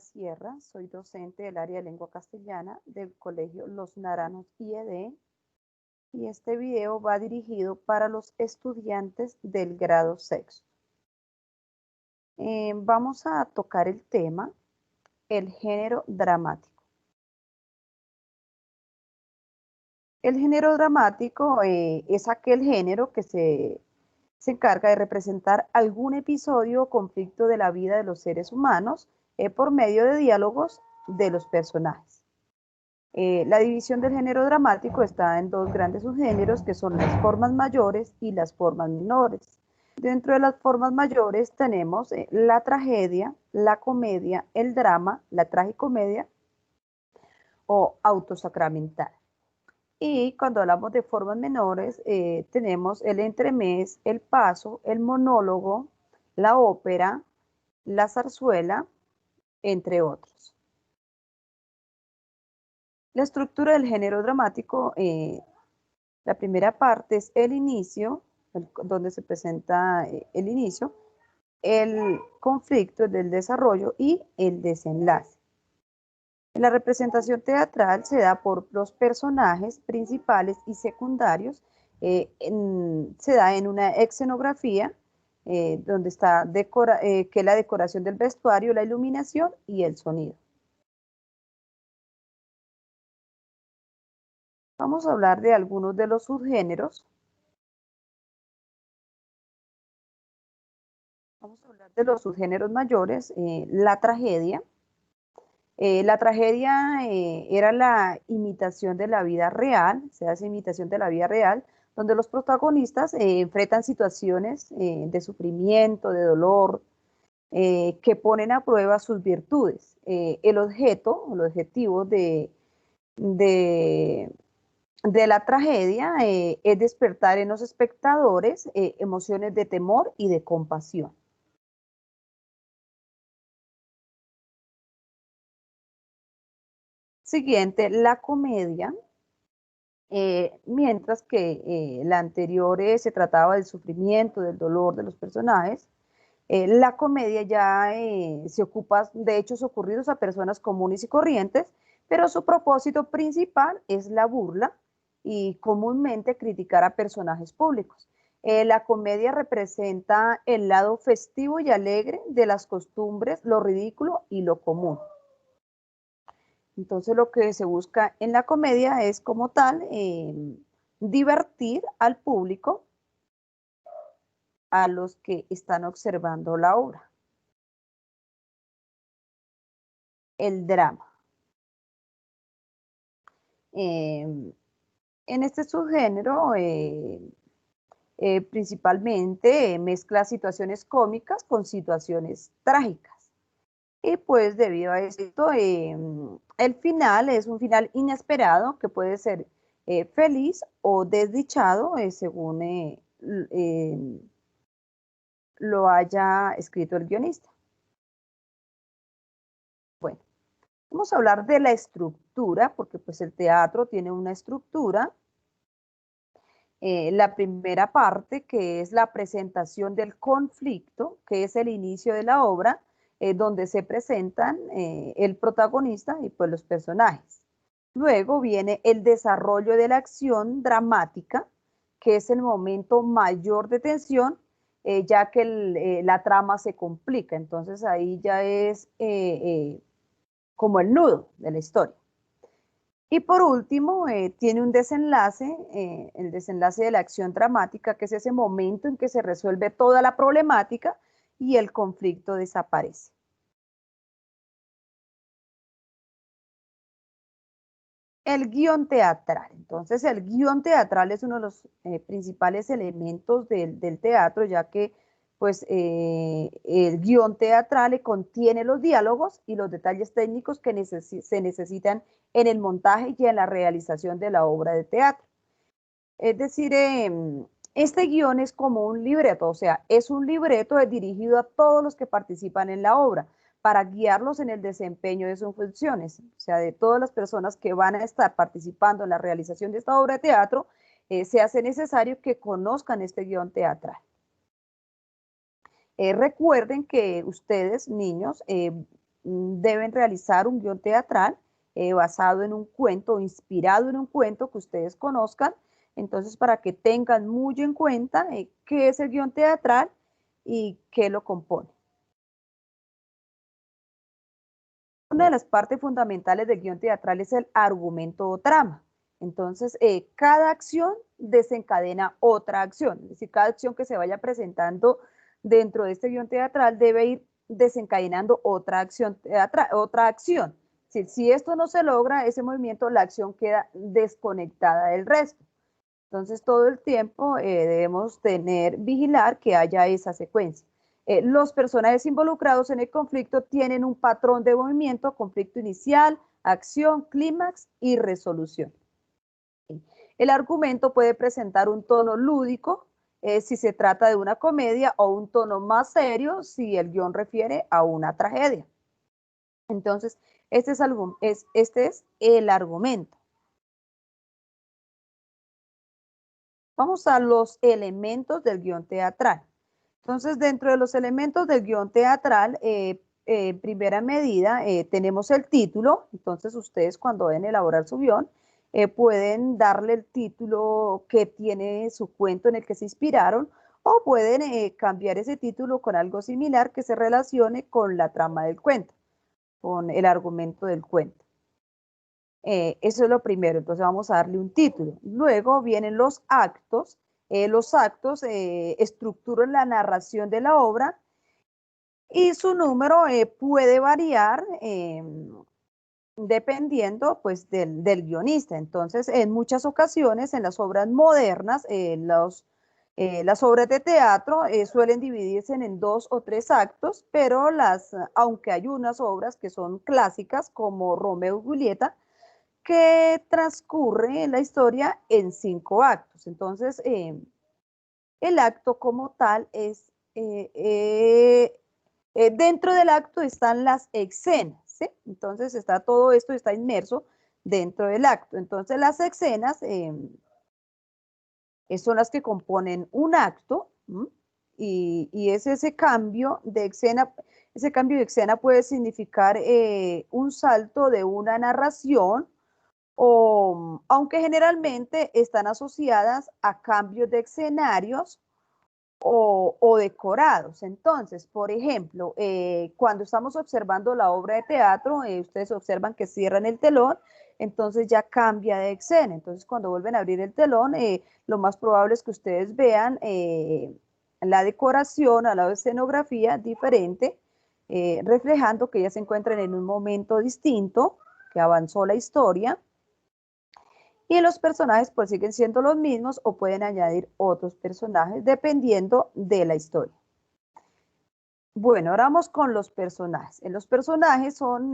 Sierra, soy docente del área de lengua castellana del Colegio Los Naranjos IED y este video va dirigido para los estudiantes del grado sexto. Vamos a tocar el tema, el género dramático. El género dramático es aquel género que se encarga de representar algún episodio o conflicto de la vida de los seres humanos por medio de diálogos de los personajes. La división del género dramático está en dos grandes subgéneros que son las formas mayores y las formas menores. Dentro de las formas mayores tenemos la tragedia, la comedia, el drama, la tragicomedia o autosacramental. Y cuando hablamos de formas menores, tenemos el entremés, el paso, el monólogo, la ópera, la zarzuela, entre otros. La estructura del género dramático, la primera parte es el inicio, donde se presenta el inicio, el conflicto del desarrollo y el desenlace. La representación teatral se da por los personajes principales y secundarios, se da en una escenografía donde está que es la decoración del vestuario, la iluminación y el sonido. Vamos a hablar de algunos de los subgéneros. Vamos a hablar de los subgéneros mayores, la tragedia. La tragedia era la imitación de la vida real, se hace imitación de la vida real, donde los protagonistas enfrentan situaciones de sufrimiento, de dolor, que ponen a prueba sus virtudes. El objetivo de la tragedia es despertar en los espectadores emociones de temor y de compasión. Siguiente, la comedia. Mientras que la anterior se trataba del sufrimiento, del dolor de los personajes, la comedia ya se ocupa de hechos ocurridos a personas comunes y corrientes, pero su propósito principal es la burla y comúnmente criticar a personajes públicos. La comedia representa el lado festivo y alegre de las costumbres, lo ridículo y lo común. Entonces lo que se busca en la comedia es como tal divertir al público, a los que están observando la obra. El drama. En este subgénero principalmente mezcla situaciones cómicas con situaciones trágicas. Y pues debido a esto, el final es un final inesperado que puede ser feliz o desdichado según lo haya escrito el guionista. Bueno, vamos a hablar de la estructura, porque pues el teatro tiene una estructura. La primera parte, que es la presentación del conflicto, que es el inicio de la obra, donde se presentan el protagonista y pues los personajes. Luego viene el desarrollo de la acción dramática, que es el momento mayor de tensión, ya que la trama se complica. Entonces ahí ya es como el nudo de la historia. Y por último, tiene un desenlace, el desenlace de la acción dramática, que es ese momento en que se resuelve toda la problemática y el conflicto desaparece. El guión teatral. Entonces, el guión teatral es uno de los principales elementos del teatro, ya que pues, el guión teatral contiene los diálogos y los detalles técnicos que se necesitan en el montaje y en la realización de la obra de teatro. Es decir, este guión es como un libreto, o sea, es un libreto dirigido a todos los que participan en la obra para guiarlos en el desempeño de sus funciones, o sea, de todas las personas que van a estar participando en la realización de esta obra de teatro, se hace necesario que conozcan este guión teatral. Recuerden que ustedes, niños, deben realizar un guión teatral basado en un cuento o inspirado en un cuento que ustedes conozcan. Entonces, para que tengan muy en cuenta qué es el guión teatral y qué lo compone. Una de las partes fundamentales del guión teatral es el argumento o trama. Entonces, cada acción desencadena otra acción. Es decir, cada acción que se vaya presentando dentro de este guión teatral debe ir desencadenando otra acción otra acción. Si esto no se logra, ese movimiento, la acción queda desconectada del resto. Entonces, todo el tiempo debemos vigilar que haya esa secuencia. Los personajes involucrados en el conflicto tienen un patrón de movimiento: conflicto inicial, acción, clímax y resolución. El argumento puede presentar un tono lúdico si se trata de una comedia, o un tono más serio si el guión refiere a una tragedia. Entonces, este es el argumento. Vamos a los elementos del guión teatral. Entonces, dentro de los elementos del guión teatral, en primera medida, tenemos el título. Entonces, ustedes cuando deben elaborar su guión, pueden darle el título que tiene su cuento en el que se inspiraron, o pueden cambiar ese título con algo similar que se relacione con la trama del cuento, con el argumento del cuento. Eso es lo primero. Entonces vamos a darle un título. Luego vienen los actos. Los actos estructuran la narración de la obra, y su número puede variar dependiendo pues del guionista. Entonces, en muchas ocasiones, en las obras modernas, las obras de teatro suelen dividirse en 2 o 3 actos, pero aunque hay unas obras que son clásicas como Romeo y Julieta, que transcurre la historia en 5 actos. Entonces, el acto como tal es, dentro del acto están las escenas, ¿sí? Entonces, todo esto está inmerso dentro del acto. Entonces, las escenas son las que componen un acto, y es ese cambio de escena. Ese cambio de escena puede significar un salto de una narración, aunque generalmente están asociadas a cambios de escenarios o decorados. Entonces, por ejemplo, cuando estamos observando la obra de teatro, ustedes observan que cierran el telón, entonces ya cambia de escena. Entonces, cuando vuelven a abrir el telón, lo más probable es que ustedes vean la decoración, a la escenografía diferente, reflejando que ya se encuentran en un momento distinto, que avanzó la historia, y los personajes pues siguen siendo los mismos, o pueden añadir otros personajes dependiendo de la historia. Bueno, ahora vamos con los personajes. Los personajes son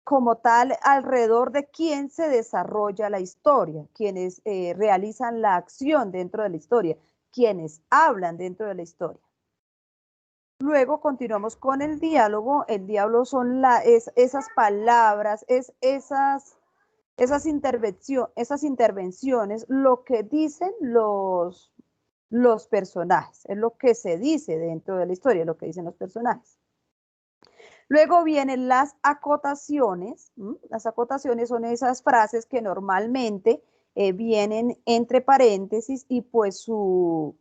como tal alrededor de quién se desarrolla la historia, quienes realizan la acción dentro de la historia, quienes hablan dentro de la historia. Luego continuamos con el diálogo. El diálogo son esas palabras, esas intervenciones, lo que dicen los personajes, es lo que se dice dentro de la historia, lo que dicen los personajes. Luego vienen las acotaciones. Las acotaciones son esas frases que normalmente vienen entre paréntesis, y pues su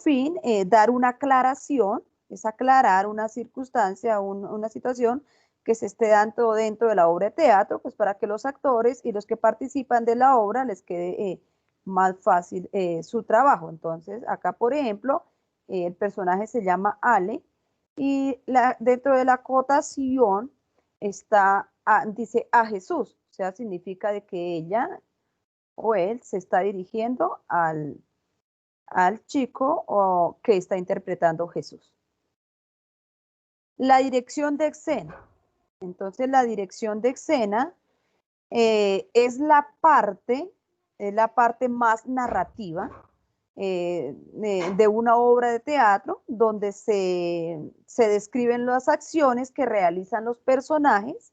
fin, dar una aclaración, es aclarar una circunstancia, una situación que se esté dando dentro de la obra de teatro, pues para que los actores y los que participan de la obra les quede más fácil su trabajo. Entonces, acá, por ejemplo, el personaje se llama Ale, y dentro de la acotación dice a Jesús, o sea, significa de que ella o él se está dirigiendo al chico que está interpretando Jesús. La dirección de escena. Entonces, la dirección de escena es la parte más narrativa de una obra de teatro, donde se describen las acciones que realizan los personajes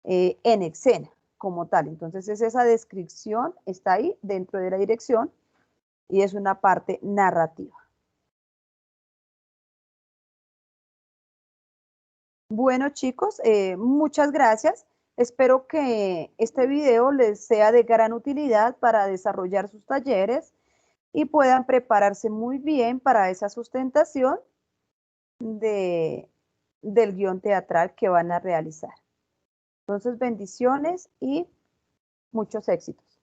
en escena como tal. Entonces, esa descripción está ahí dentro de la dirección, y es una parte narrativa. Bueno, chicos, muchas gracias. Espero que este video les sea de gran utilidad para desarrollar sus talleres y puedan prepararse muy bien para esa sustentación de, del guión teatral que van a realizar. Entonces, bendiciones y muchos éxitos.